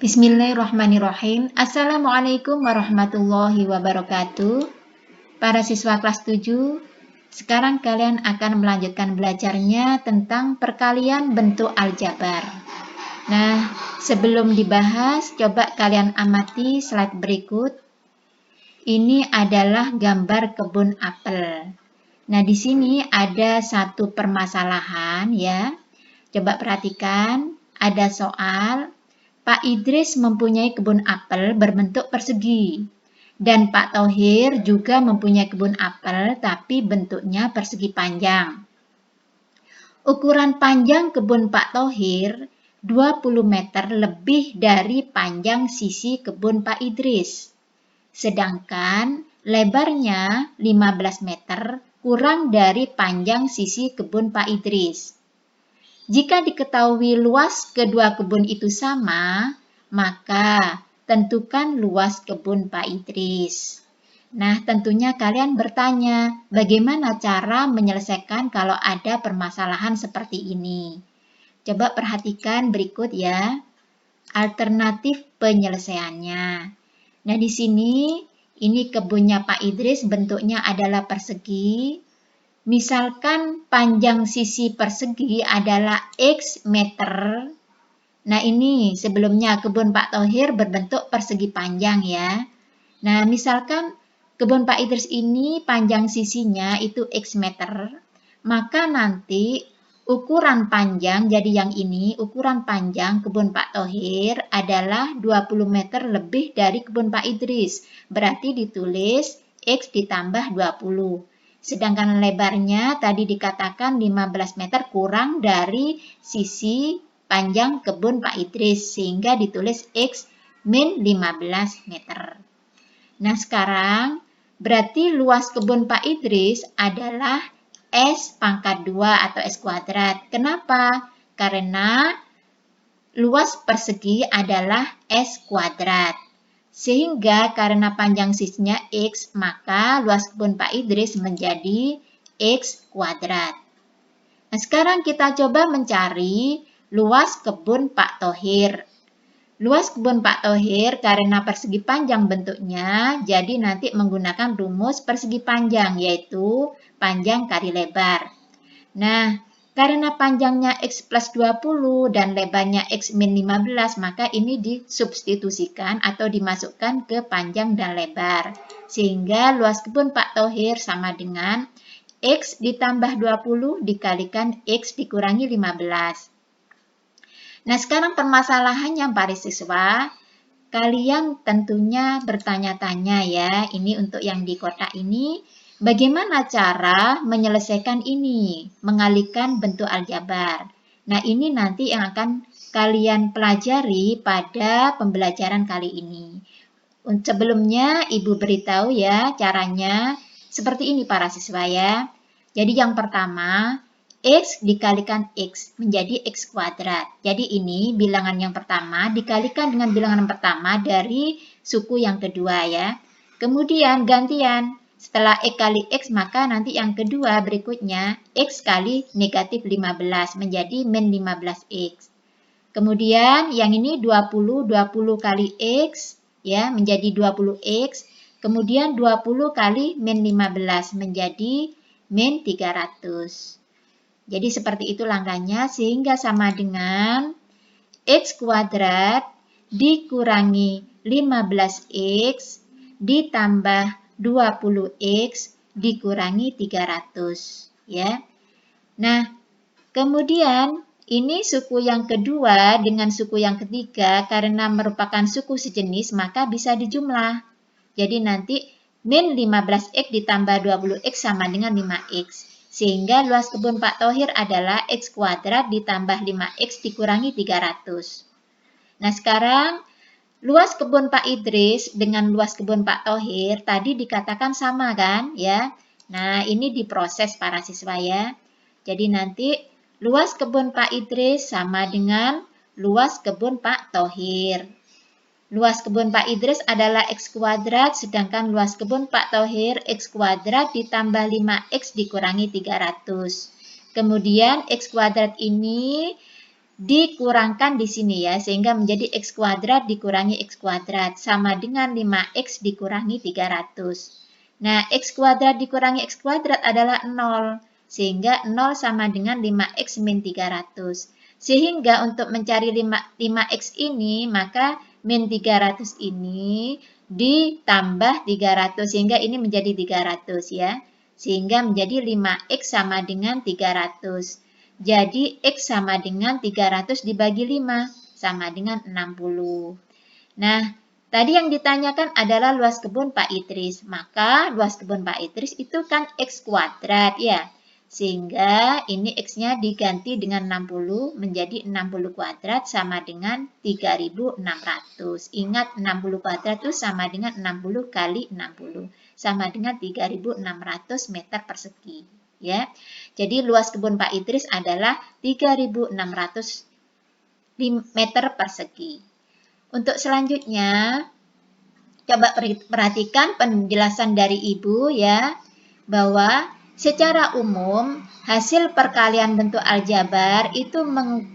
Bismillahirrahmanirrahim. Assalamualaikum warahmatullahi wabarakatuh. Para siswa kelas 7, sekarang kalian akan melanjutkan belajarnya tentang perkalian bentuk aljabar. Nah, sebelum dibahas, coba kalian amati slide berikut. Ini adalah gambar kebun apel. Nah, di sini ada satu permasalahan ya. Coba perhatikan, ada soal. Pak Idris mempunyai kebun apel berbentuk persegi. Dan Pak Thohir juga mempunyai kebun apel tapi bentuknya persegi panjang. Ukuran panjang kebun Pak Thohir 20 meter lebih dari panjang sisi kebun Pak Idris. Sedangkan lebarnya 15 meter kurang dari panjang sisi kebun Pak Idris. Jika diketahui luas kedua kebun itu sama, maka tentukan luas kebun Pak Idris. Nah, tentunya kalian bertanya, bagaimana cara menyelesaikan kalau ada permasalahan seperti ini? Coba perhatikan berikut ya, alternatif penyelesaiannya. Nah, di sini, ini kebunnya Pak Idris bentuknya adalah persegi. Misalkan panjang sisi persegi adalah X meter. Nah, ini sebelumnya kebun Pak Thohir berbentuk persegi panjang ya. Nah, misalkan kebun Pak Idris ini panjang sisinya itu X meter. Maka nanti ukuran panjang, jadi yang ini ukuran panjang kebun Pak Thohir adalah 20 meter lebih dari kebun Pak Idris. Berarti ditulis X ditambah 20. Sedangkan lebarnya tadi dikatakan 15 meter kurang dari sisi panjang kebun Pak Idris, sehingga ditulis X min 15 meter. Nah, sekarang berarti luas kebun Pak Idris adalah S pangkat 2 atau S kuadrat. Kenapa? Karena luas persegi adalah S kuadrat. Sehingga karena panjang sisinya X, maka luas kebun Pak Idris menjadi X kuadrat. Nah, sekarang kita coba mencari luas kebun Pak Thohir. Luas kebun Pak Thohir karena persegi panjang bentuknya, jadi nanti menggunakan rumus persegi panjang, yaitu panjang kali lebar. Nah, karena panjangnya X plus 20 dan lebarnya X min 15, maka ini disubstitusikan atau dimasukkan ke panjang dan lebar. Sehingga luas kebun Pak Thohir sama dengan X ditambah 20 dikalikan X dikurangi 15. Nah, sekarang permasalahannya para siswa, kalian tentunya bertanya-tanya ya, ini untuk yang di kotak ini, bagaimana cara menyelesaikan ini, mengalihkan bentuk aljabar. Nah, ini nanti yang akan kalian pelajari pada pembelajaran kali ini. Sebelumnya, Ibu beritahu ya caranya seperti ini para siswa ya. Jadi yang pertama, X dikalikan X menjadi X kuadrat. Jadi ini bilangan yang pertama dikalikan dengan bilangan pertama dari suku yang kedua ya. Kemudian gantian. Setelah X kali X, maka nanti yang kedua berikutnya X kali negatif 15 menjadi min 15X. Kemudian yang ini 20 kali X ya menjadi 20X. Kemudian 20 kali min 15 menjadi min 300. Jadi seperti itu langkahnya, sehingga sama dengan X kuadrat dikurangi 15X ditambah 20X dikurangi 300 ya. Nah, kemudian ini suku yang kedua dengan suku yang ketiga karena merupakan suku sejenis maka bisa dijumlah. Jadi nanti min 15X ditambah 20X sama dengan 5X. Sehingga luas kebun Pak Thohir adalah X kuadrat ditambah 5X dikurangi 300. Nah, sekarang luas kebun Pak Idris dengan luas kebun Pak Thohir tadi dikatakan sama kan ya. Nah, ini diproses para siswa ya. Jadi nanti luas kebun Pak Idris sama dengan luas kebun Pak Thohir. Luas kebun Pak Idris adalah X kuadrat, sedangkan luas kebun Pak Thohir X kuadrat ditambah 5X dikurangi 300. Kemudian X kuadrat ini dikurangkan di sini ya, sehingga menjadi X kuadrat dikurangi X kuadrat sama dengan 5X dikurangi 300. Nah, X kuadrat dikurangi X kuadrat adalah 0, sehingga 0 sama dengan 5X min 300. Sehingga untuk mencari 5X ini, maka min 300 ini ditambah 300, sehingga ini menjadi 300 ya. Sehingga menjadi 5X sama dengan 300. Jadi X sama dengan 300 dibagi 5, sama dengan 60. Nah, tadi yang ditanyakan adalah luas kebun Pak Idris. Maka luas kebun Pak Idris itu kan X kuadrat ya. Sehingga ini X-nya diganti dengan 60 menjadi 60 kuadrat sama dengan 3.600. Ingat 60 kuadrat itu sama dengan 60 kali 60. Sama dengan 3.600 meter persegi. Ya. Jadi luas kebun Pak Idris adalah 3.600 meter persegi. Untuk selanjutnya, coba perhatikan penjelasan dari Ibu ya, bahwa secara umum hasil perkalian bentuk aljabar itu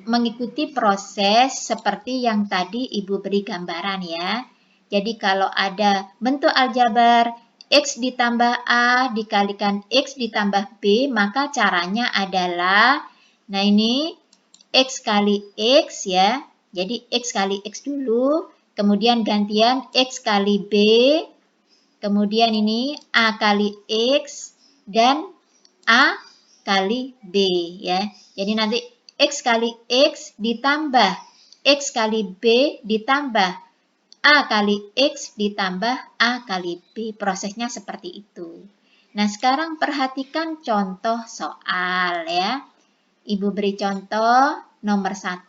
mengikuti proses seperti yang tadi Ibu beri gambaran ya. Jadi kalau ada bentuk aljabar X ditambah A dikalikan X ditambah B, maka caranya adalah, nah ini X kali X ya. Jadi X kali X dulu, kemudian gantian X kali B, kemudian ini A kali X, dan A kali B ya. Jadi nanti X kali X ditambah X kali B ditambah A kali X ditambah A kali B. Prosesnya seperti itu. Nah, sekarang perhatikan contoh soal ya. Ibu beri contoh nomor 1.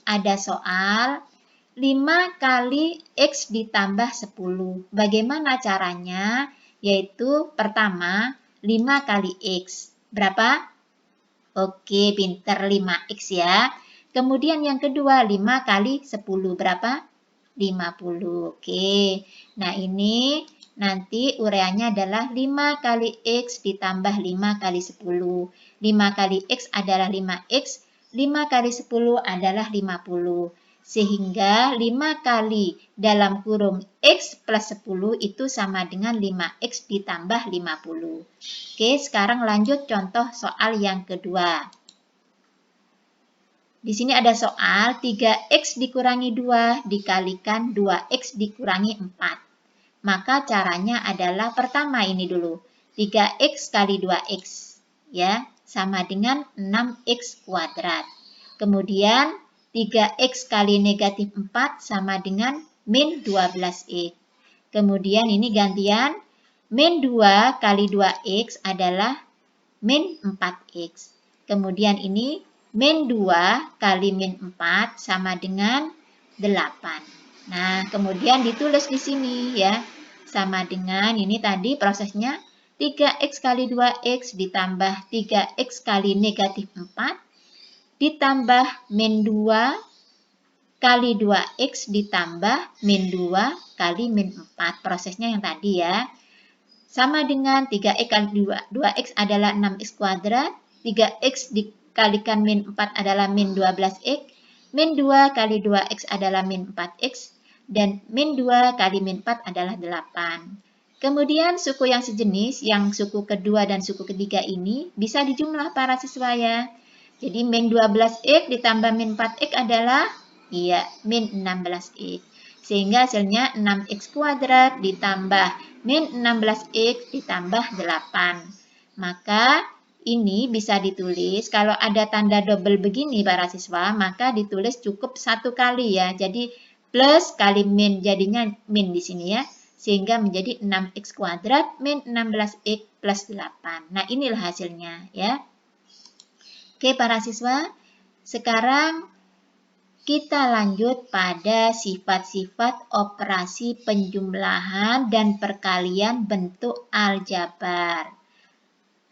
Ada soal 5 kali X ditambah 10. Bagaimana caranya? Yaitu pertama 5 kali X. Berapa? Oke, pinter 5X ya. Kemudian yang kedua 5 kali 10. Berapa? 50. Oke. Nah, ini nanti ureannya adalah 5 kali X ditambah 5 kali 10. 5 kali X adalah 5X. 5 kali 10 adalah 50. Sehingga 5 kali dalam kurung X plus 10 itu sama dengan 5X ditambah 50. Oke, sekarang lanjut contoh soal yang kedua. Di sini ada soal 3X dikurangi 2 dikalikan 2X dikurangi 4. Maka caranya adalah pertama ini dulu. 3X kali 2X ya, sama dengan 6X kuadrat. Kemudian 3X kali negatif 4 sama dengan min 12X. Kemudian ini gantian min 2 kali 2X adalah min 4X. Kemudian ini min 2 kali min 4 sama dengan 8. Nah, kemudian ditulis di sini ya. Sama dengan ini tadi prosesnya 3X kali 2X ditambah 3X kali negatif 4 ditambah min 2 kali 2X ditambah min 2 kali min 4. Prosesnya yang tadi ya. Sama dengan 3X kali 2X adalah 6X kuadrat. 3X dikalikan min 4 adalah min 12X. Min 2 kali 2X adalah min 4X. Dan min 2 kali min 4 adalah 8. Kemudian suku yang sejenis, yang suku kedua dan suku ketiga ini bisa dijumlah para siswa ya. Jadi min 12X ditambah min 4X adalah min 16X. Sehingga hasilnya 6X kuadrat ditambah min 16X ditambah 8. Maka ini bisa ditulis, kalau ada tanda double begini para siswa, maka ditulis cukup satu kali ya. Jadi plus kali min, jadinya min di sini ya. Sehingga menjadi 6X kuadrat min 16X plus 8. Nah, inilah hasilnya ya. Oke para siswa, sekarang kita lanjut pada sifat-sifat operasi penjumlahan dan perkalian bentuk aljabar.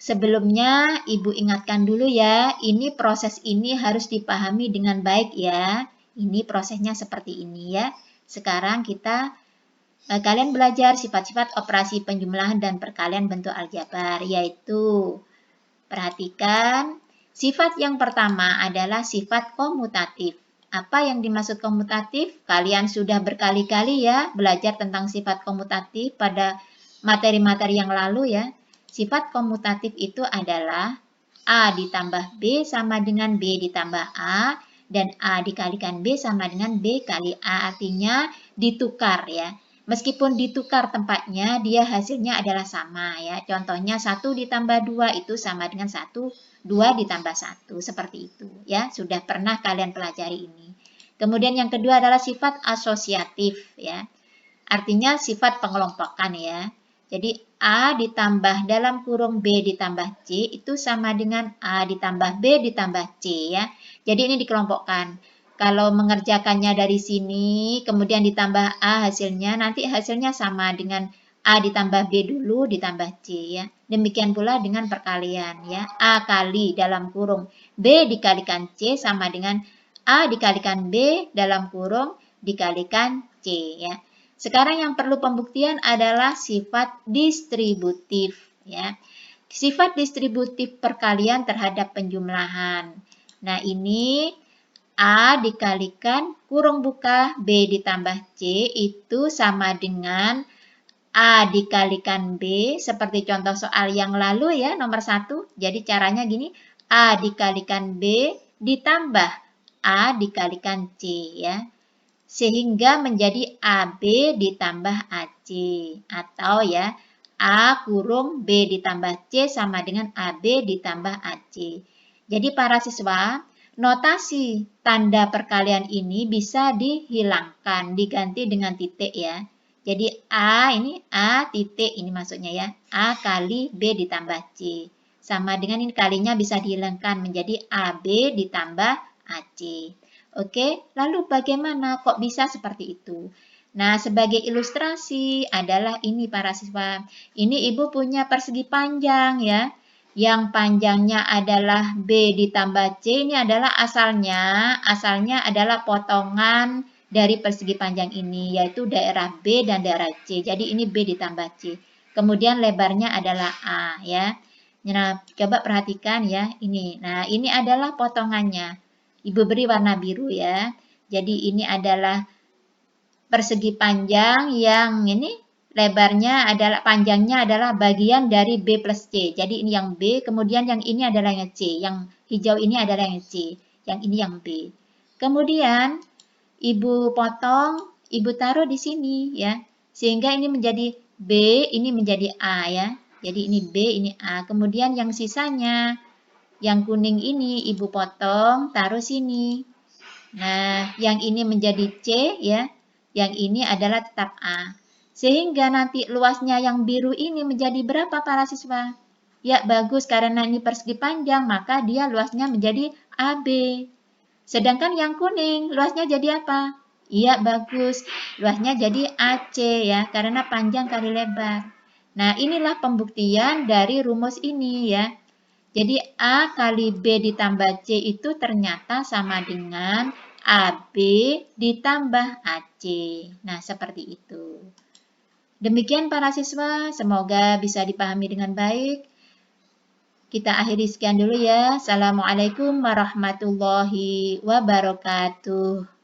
Sebelumnya, Ibu ingatkan dulu ya, ini proses ini harus dipahami dengan baik ya. Ini prosesnya seperti ini ya. Sekarang kalian belajar sifat-sifat operasi penjumlahan dan perkalian bentuk aljabar, yaitu perhatikan Sifat yang pertama adalah sifat komutatif. Apa yang dimaksud komutatif? Kalian sudah berkali-kali ya belajar tentang sifat komutatif pada materi-materi yang lalu ya. Sifat komutatif itu adalah A ditambah B sama dengan B ditambah A, dan A dikalikan B sama dengan B kali A, artinya ditukar ya. Meskipun ditukar tempatnya, dia hasilnya adalah sama ya. Contohnya 1 ditambah 2 itu sama dengan 1, 2 ditambah 1, seperti itu ya. Sudah pernah kalian pelajari ini. Kemudian yang kedua adalah sifat asosiatif ya. Artinya sifat pengelompokan ya. Jadi A ditambah dalam kurung B ditambah C itu sama dengan A ditambah B ditambah C ya. Jadi ini dikelompokkan. Kalau mengerjakannya dari sini, kemudian ditambah A hasilnya, nanti hasilnya sama dengan A ditambah B dulu ditambah C ya. Demikian pula dengan perkalian ya. A kali dalam kurung B dikalikan C sama dengan A dikalikan B dalam kurung dikalikan C ya. Sekarang yang perlu pembuktian adalah sifat distributif ya. Sifat distributif perkalian terhadap penjumlahan. Nah, ini A dikalikan kurung buka B ditambah C itu sama dengan A dikalikan B, seperti contoh soal yang lalu ya, nomor 1. Jadi caranya gini, A dikalikan B ditambah A dikalikan C ya. Sehingga menjadi AB ditambah AC. Atau ya, A kurung B ditambah C sama dengan AB ditambah AC. Jadi para siswa, notasi tanda perkalian ini bisa dihilangkan, diganti dengan titik ya. Jadi A ini A titik ini maksudnya ya. A kali B ditambah C. Sama dengan ini kalinya bisa dihilangkan menjadi AB ditambah AC. Oke, lalu bagaimana kok bisa seperti itu? Nah, sebagai ilustrasi adalah ini para siswa. Ini ibu punya persegi panjang ya. Yang panjangnya adalah B ditambah C, ini adalah asalnya adalah potongan dari persegi panjang ini, yaitu daerah B dan daerah C. Jadi ini B ditambah C. Kemudian lebarnya adalah A ya. Nah, coba perhatikan ya ini. Nah, ini adalah potongannya. Ibu beri warna biru ya. Jadi ini adalah persegi panjang yang ini lebarnya adalah panjangnya adalah bagian dari B plus C. Jadi ini yang B, kemudian yang ini adalah yang C. Yang hijau ini adalah yang C. Yang ini yang B. Kemudian ibu potong, ibu taruh di sini ya. Sehingga ini menjadi B, ini menjadi A ya. Jadi ini B, ini A. Kemudian yang sisanya, yang kuning ini ibu potong, taruh sini. Nah, yang ini menjadi C ya. Yang ini adalah tetap A. Sehingga nanti luasnya yang biru ini menjadi berapa para siswa? Ya, bagus karena ini persegi panjang, maka dia luasnya menjadi AB. Sedangkan yang kuning, luasnya jadi apa? Iya, bagus. Luasnya jadi AC ya, karena panjang kali lebar. Nah, inilah pembuktian dari rumus ini ya. Jadi A kali B ditambah C itu ternyata sama dengan AB ditambah AC. Nah, seperti itu. Demikian para siswa, semoga bisa dipahami dengan baik. Kita akhiri sekian dulu ya. Assalamualaikum warahmatullahi wabarakatuh.